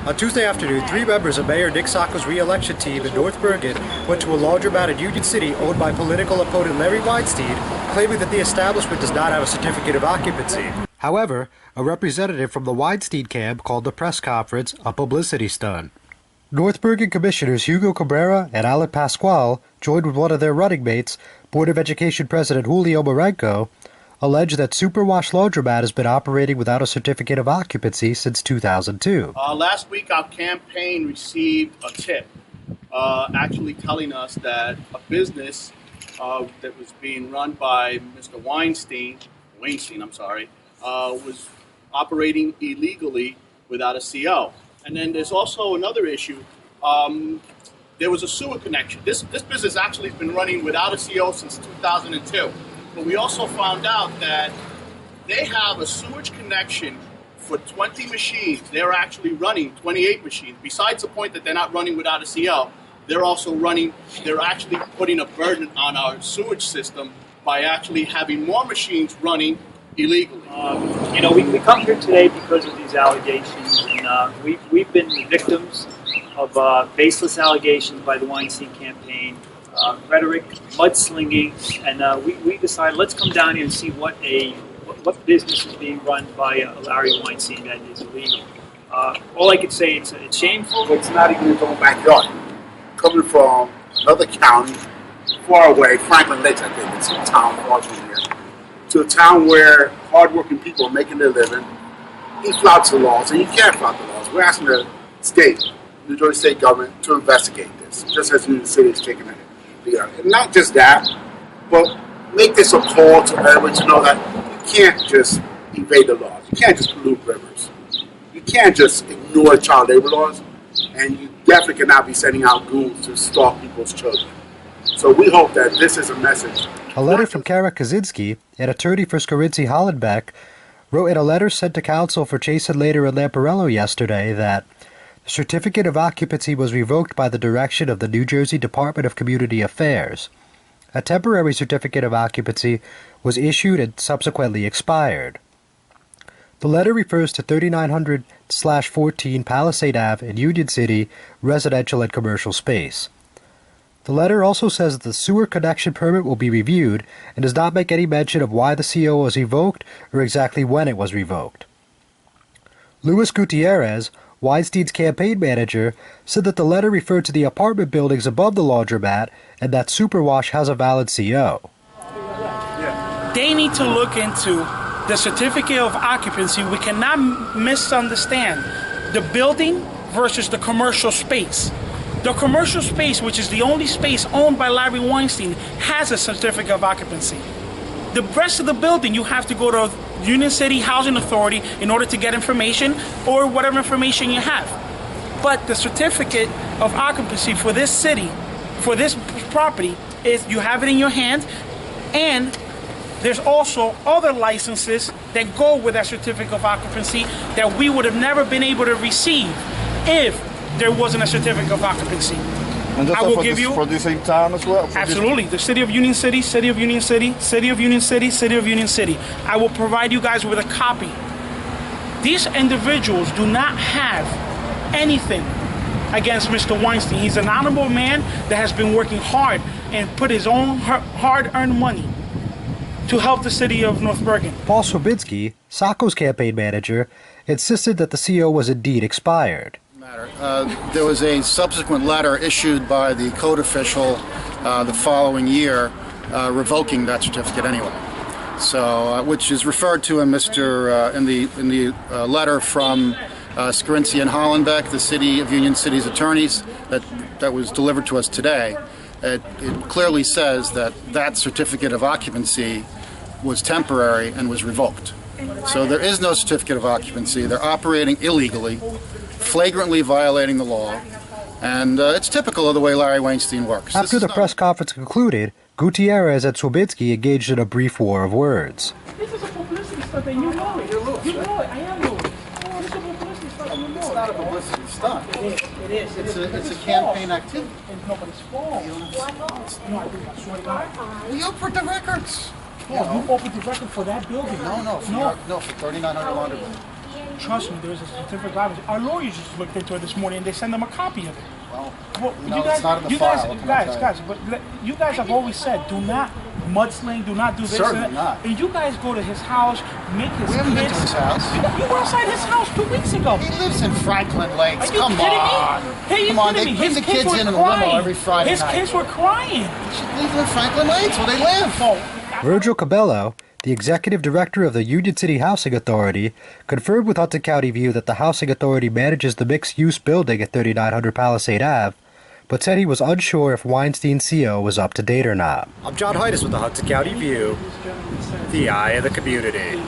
On Tuesday afternoon, 3 members of Mayor Nick Sacco's re-election team in North Bergen went to a laundromat in Union City owned by political opponent Larry Wainstein, claiming that the establishment does not have a certificate of occupancy. However, a representative from the Weinstein camp called the press conference a publicity stunt. North Bergen Commissioners Hugo Cabrera and Alan Pasquale, joined with one of their running mates, Board of Education President Julio Marenco, alleged that Superwash Laundromat has been operating without a certificate of occupancy since 2002. Last week, our campaign received a tip, actually telling us that a business that was being run by Mr. Wainstein, was operating illegally without a CO. And then there's also another issue. There was a sewer connection. This business actually has been running without a CO since 2002. But we also found out that they have a sewage connection for 20 machines. They're actually running 28 machines. Besides the point that they're not running without a CO, they're actually putting a burden on our sewage system by actually having more machines running illegally. We come here today because of these allegations, and we've been victims of baseless allegations by the Weinstein campaign, rhetoric, mudslinging, and we decided let's come down here and see what business is being run by Larry Wainstein that is illegal. All I could say, it's shameful. It's not even his own backyard. Coming from another county, far away, Franklin Lakes, I think it's a town far from here, to a town where hardworking people are making their living. He flouts the laws, and you can't flout the laws. We're asking the state, New Jersey state government, to investigate this, just as Union City is taking it. And not just that, but make this a call to everyone to know that you can't just evade the laws. You can't just pollute rivers. You can't just ignore child labor laws, and you definitely cannot be sending out goons to stalk people's children. So we hope that this is a message. A letter from Kara Kaczynski, an attorney for Skarinci Hollenbeck, wrote in a letter sent to counsel for Chasen Lader and Lamparello yesterday that the certificate of occupancy was revoked by the direction of the New Jersey Department of Community Affairs. A temporary certificate of occupancy was issued and subsequently expired. The letter refers to 3900/14 Palisade Ave in Union City, residential and commercial space. The letter also says that the sewer connection permit will be reviewed and does not make any mention of why the CO was revoked or exactly when it was revoked. Luis Gutierrez, Weinstein's campaign manager, said that the letter referred to the apartment buildings above the laundromat and that Superwash has a valid CO. They need to look into the certificate of occupancy. We cannot misunderstand the building versus the commercial space. The commercial space, which is the only space owned by Larry Weinstein, has a certificate of occupancy. The rest of the building, you have to go to Union City Housing Authority in order to get information or whatever information you have. But the certificate of occupancy for this city, for this property, is you have it in your hand, and there's also other licenses that go with that certificate of occupancy that we would have never been able to receive if there wasn't a certificate of occupancy. And I will give you for the same town as well? Absolutely. The City of Union City, City of Union City, City of Union City, City of Union City. I will provide you guys with a copy. These individuals do not have anything against Mr. Weinstein. He's an honorable man that has been working hard and put his own hard-earned money to help the city of North Bergen. Paul Swabinski, Sacco's campaign manager, insisted that the CO was indeed expired. There was a subsequent letter issued by the code official the following year revoking that certificate anyway. So, which is referred to in the letter from Skarinci and Hollenbeck, the City of Union City's attorneys, that was delivered to us today. It clearly says that certificate of occupancy was temporary and was revoked. So there is no certificate of occupancy. They're operating illegally, flagrantly violating the law, and it's typical of the way Larry Wainstein works. After the press conference concluded, Gutierrez and Swabinski engaged in a brief war of words. This is a publicity stunt, and you know it. You know it. I am Louis. This is a publicity stunt, and you know it. It's not a publicity stunt. It is. It's a campaign activity. It's nobody's fault. No, I swear to God. We opened the records. Yeah, you opened the record for that building. No, for 3,900 laundry. Trust me, there's a certificate of occupancy. Our lawyers just looked into it this morning and they send them a copy of it. Well, it's not in the file. What can I tell you? Guys, but you guys have always said, do not mudsling, do not do this. Certainly and not. And you guys go to his house, make his We haven't been kids. to his house. You were outside his house 2 weeks ago. He lives in Franklin Lakes. Are you Come kidding on. me? Hey, you Come on, kidding they me? bring His the kids kids were in a limo crying. every Friday His night. kids were crying. They should live in Franklin Lakes where they live. Virgil Cabello, the executive director of the Union City Housing Authority, confirmed with Hudson County View that the Housing Authority manages the mixed-use building at 3900 Palisade Ave, but said he was unsure if Wainstein's CO was up to date or not. I'm John Heides with the Hudson County View, the eye of the community.